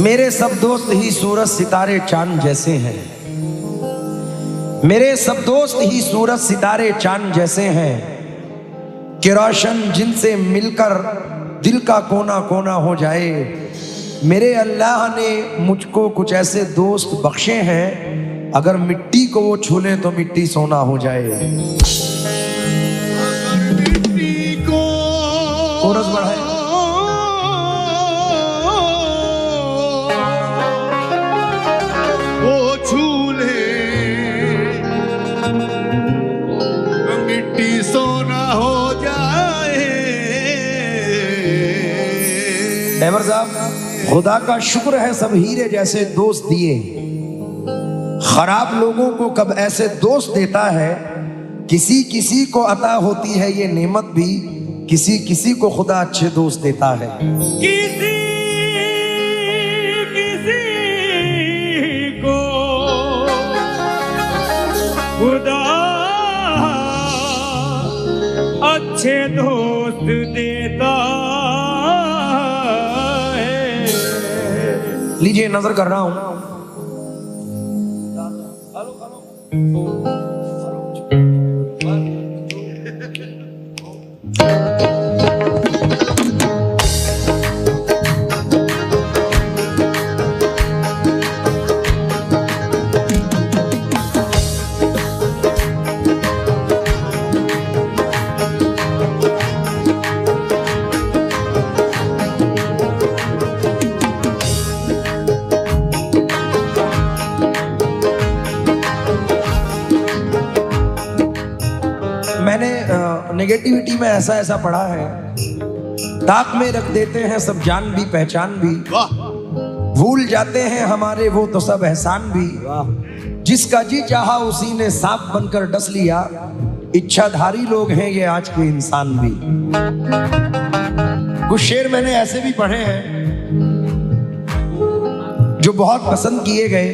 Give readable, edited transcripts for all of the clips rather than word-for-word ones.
मेरे सब दोस्त ही सूरज सितारे चांद जैसे हैं। मेरे सब दोस्त ही सूरज सितारे चांद जैसे हैं कि रोशन जिनसे मिलकर दिल का कोना कोना हो जाए। मेरे अल्लाह ने मुझको कुछ ऐसे दोस्त बख्शे हैं, अगर मिट्टी को वो छू ले तो मिट्टी सोना हो जाए। कोरस बढ़ाए। वो छू ले मिट्टी सोना हो जाए। ड्राइवर साहब, खुदा का शुक्र है सब हीरे जैसे दोस्त दिए। खराब लोगों को कब ऐसे दोस्त देता है। किसी किसी को अता होती है ये नेमत भी, किसी किसी को खुदा अच्छे दोस्त देता है। किसी किसी को खुदा अच्छे दोस्त देता है। लीजिए, नजर कर रहा हूं। मैंने नेगेटिविटी में ऐसा ऐसा पढ़ा है, ताक में रख देते हैं सब जान भी पहचान भी, भूल जाते हैं हमारे वो तो सब एहसान भी। जिसका जी चाहा उसी ने सांप बनकर डस लिया, इच्छाधारी लोग हैं ये आज के इंसान भी। कुछ शेर मैंने ऐसे भी पढ़े हैं जो बहुत पसंद किए गए,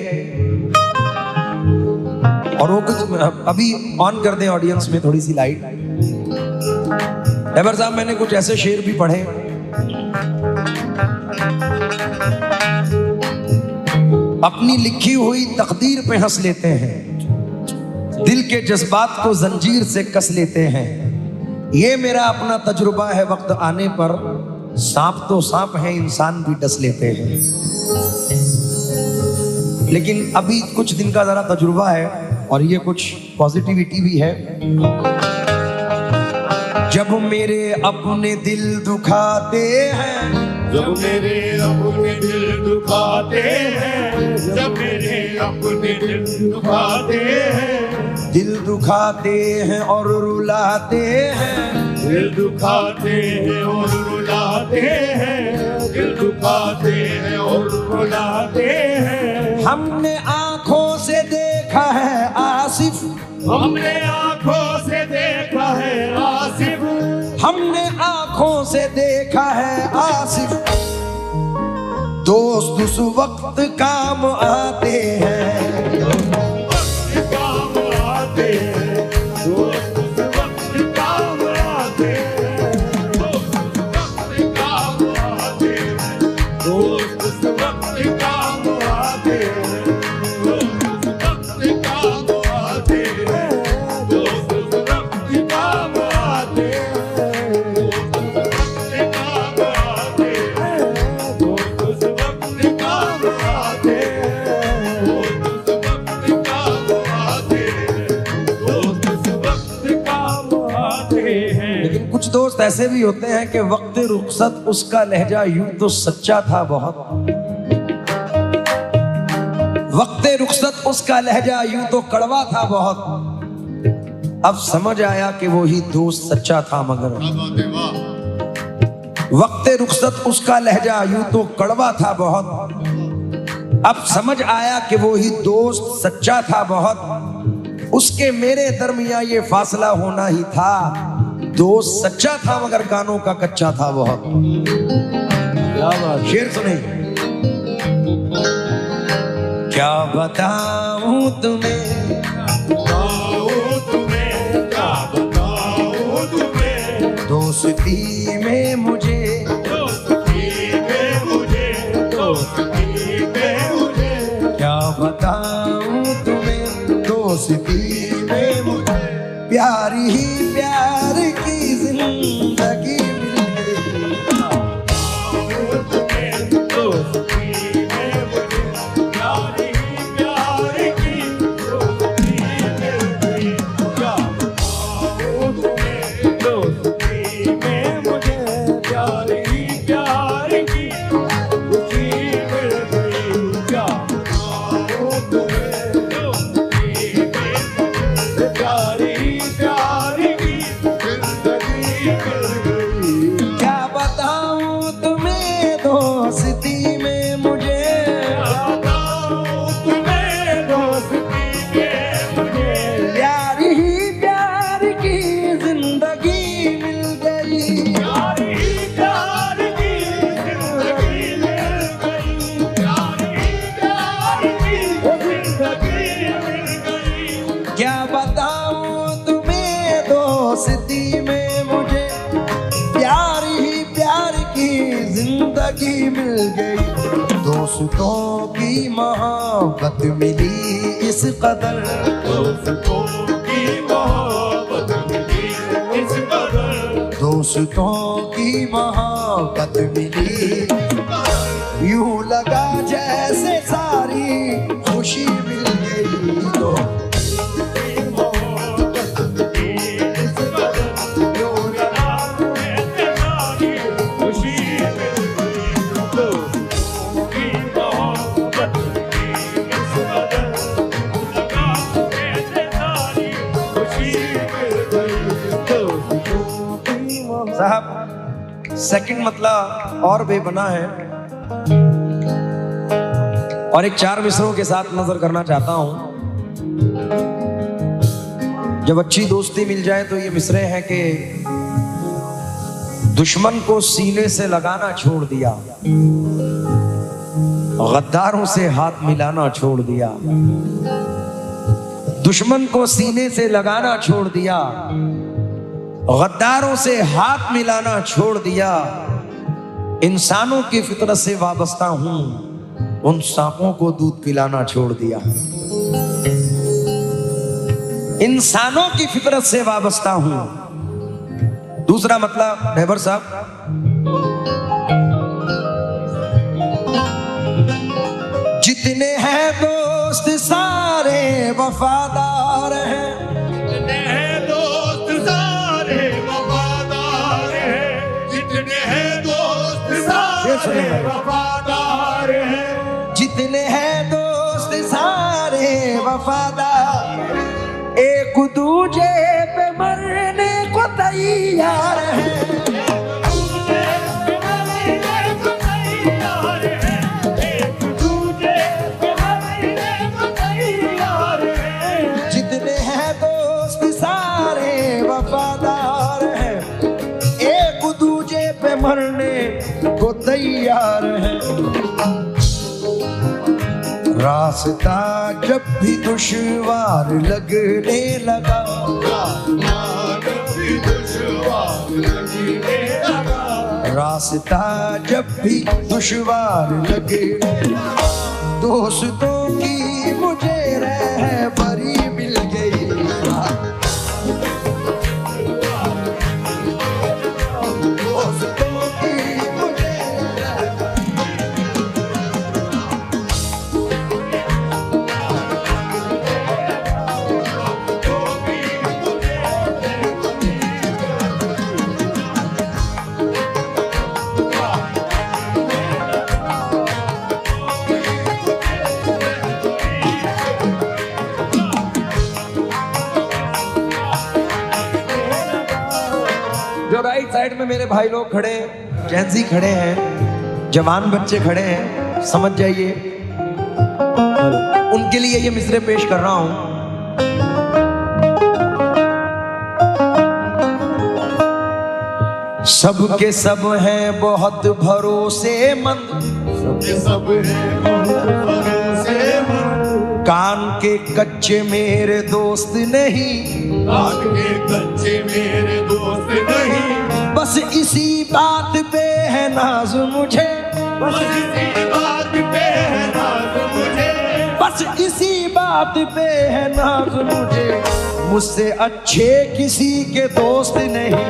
और वो कुछ अभी ऑन कर दें ऑडियंस में थोड़ी सी लाइट। ड्राइवर साहब, मैंने कुछ ऐसे शेर भी पढ़े। अपनी लिखी हुई तकदीर पे हंस लेते हैं, दिल के जज्बात को जंजीर से कस लेते हैं। ये मेरा अपना तजुर्बा है, वक्त आने पर सांप तो सांप है, इंसान भी डस लेते हैं। लेकिन अभी कुछ दिन का जरा तजुर्बा है और ये कुछ पॉजिटिविटी भी है। जब मेरे अपने दिल दुखाते हैं, जब मेरे अपने दिल दुखाते हैं, जब मेरे अपने दिल दुखाते हैं, दिल दुखाते हैं और रुलाते हैं, दिल दुखाते हैं और रुलाते हैं, दिल दुखाते हैं और रुलाते हैं। हमने आंखों से देखा है आसिफ, हमने आंखों से देखा है आसिफ, हमने आंखों से देखा है आसिफ। दोस्त उस वक्त काम आते हैं, काम आते हैं, दोस्त उस वक्त काम आते हैं, दोस्त उस वक्त काम आते हैं, दोस्त उस वक्त काम आते हैं, दोस्त उस वक्त काम आते हैं, दोस्त उस वक्त काम आते हैं, दोस्त उस वक्त काम आते हैं, दोस्त उस वक्त काम आते हैं, दोस्त उस वक्त काम आते हैं, दोस्त उस वक्त काम आते हैं। लेकिन कुछ दोस्त ऐसे भी होते हैं कि वक्त रुखसत उसका लहजा यूं तो सच्चा था बहुत, वक्त रुखसत उसका लहजा यूं तो कड़वा था बहुत। अब समझ आया कि वो ही दोस्त सच्चा था मगर, वक्त रुखसत उसका लहजा यूं तो कड़वा था बहुत। अब समझ आया कि वो ही दोस्त सच्चा था बहुत। उसके मेरे दरमियां ये फासला होना ही था, दोस्त सच्चा था मगर कानों का कच्चा था बहुत। शेर सुने। क्या बताऊं तुम्हें, बताओ तुम्हें, क्या बताओ तुम्हें, दोस्ती में मुझे, दोस्ती में मुझे, दोस्ती दोस्ती में मुझे प्यारी ही प्यार की जिंदगी मिल गई। मिल गई दोस्तों की मोहब्बत मिली इस कदर, दोस्तों की मोहब्बत मिली इस कदर, दोस्तों की मोहब्बत मिली। यूं लगा जैसे सारी खुशी मिल गई तो साहब सेकंड मतलब और बेबना है और एक 4 मिसरों के साथ नजर करना चाहता हूं। जब अच्छी दोस्ती मिल जाए तो ये मिसरे हैं कि दुश्मन को सीने से लगाना छोड़ दिया, गद्दारों से हाथ मिलाना छोड़ दिया, दुश्मन को सीने से लगाना छोड़ दिया, गद्दारों से हाथ मिलाना छोड़ दिया। इंसानों की फितरत से वाबस्ता हूं, उन सांपों को दूध पिलाना छोड़ दिया। इंसानों की फितरत से वाबस्ता हूं। दूसरा मतलब ड्राइवर साहब, जितने हैं दोस्त सारे वफादार हैं, जितने हैं दोस्त सारे वफादार हैं, जितने हैं दोस्त सारे वफादार हैं, जितने हैं दोस्त सारे वफादार, एक दूजे पे मरने को तैयार हैं। जितने हैं दोस्त सारे वफादार हैं, एक दूजे पे मरने को तैयार हैं। रास्ता जब भी दुश्वार लगने लगा, रास्ता जब भी दुश्वार लगे, दोस्तों की मुझे रहबरी मिल गई। दोस्तों की मुझे जो राइट साइड में मेरे भाई लोग खड़े हैं, जेंजी खड़े हैं, जवान बच्चे खड़े हैं, समझ जाइए उनके लिए ये मिसरे पेश कर रहा हूं। सबके सब हैं बहुत भरोसेमंद, सबके सब हैं भरोसेमंद, कान के कच्चे मेरे दोस्त नहीं, कान के कच्चे मेरे दोस्त नहीं, बस इसी बात पे है नाज मुझे, बस इसी बात पे है नाज मुझे, बस बस इसी बात पे है नाज मुझे, मुझसे अच्छे किसी के दोस्त नहीं।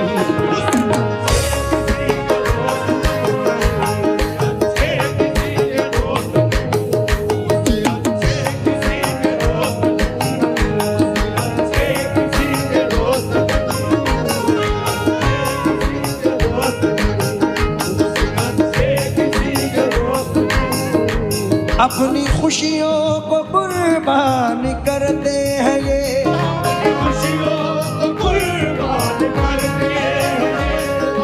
अपनी खुशियों को कुर्बान करते हैं ये, खुशियों को कुर्बान करते हैं,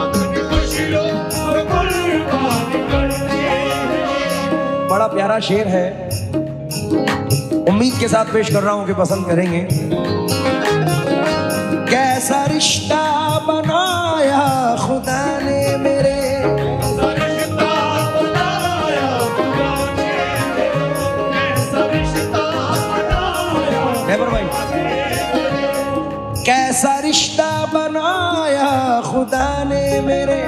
अपनी खुशियों को कुर्बान करते हैं। बड़ा प्यारा शेर है, उम्मीद के साथ पेश कर रहा हूं कि पसंद करेंगे। कैसा रिश्ता बनाया खुदा ने मेरे, कैसा रिश्ता बनाया खुदा ने मेरे,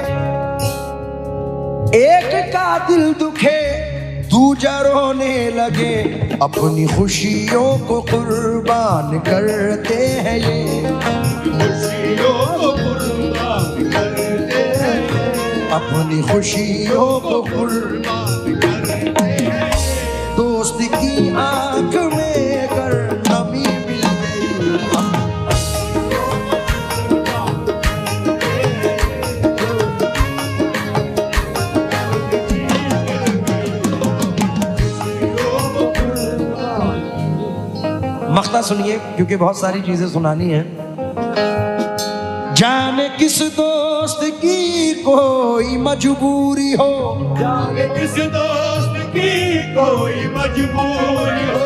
एक का दिल दुखे दूजा रोने लगे, अपनी खुशियों को कुर्बान करते हैं ये, खुशियों को कुर्बान करते हैं, अपनी खुशियों को कुर्बान करते हैं। दोस्त की आंख में कर नमी मिल गई, मख्ता सुनिए क्योंकि बहुत सारी चीजें सुनानी है। जाने किस दोस्त की कोई मजबूरी हो, जाने किस दोस्त की कोई मजबूरी हो,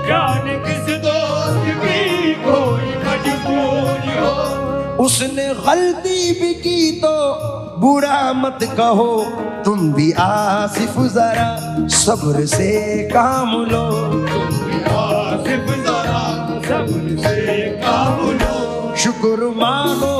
जाने किस दोस्त की कोई मजबूरी हो, उसने गलती भी की तो बुरा मत कहो, तुम भी आसिफ जरा सब्र से काम लो, आसिफ जरा सब्र से काम लो, शुक्र मानो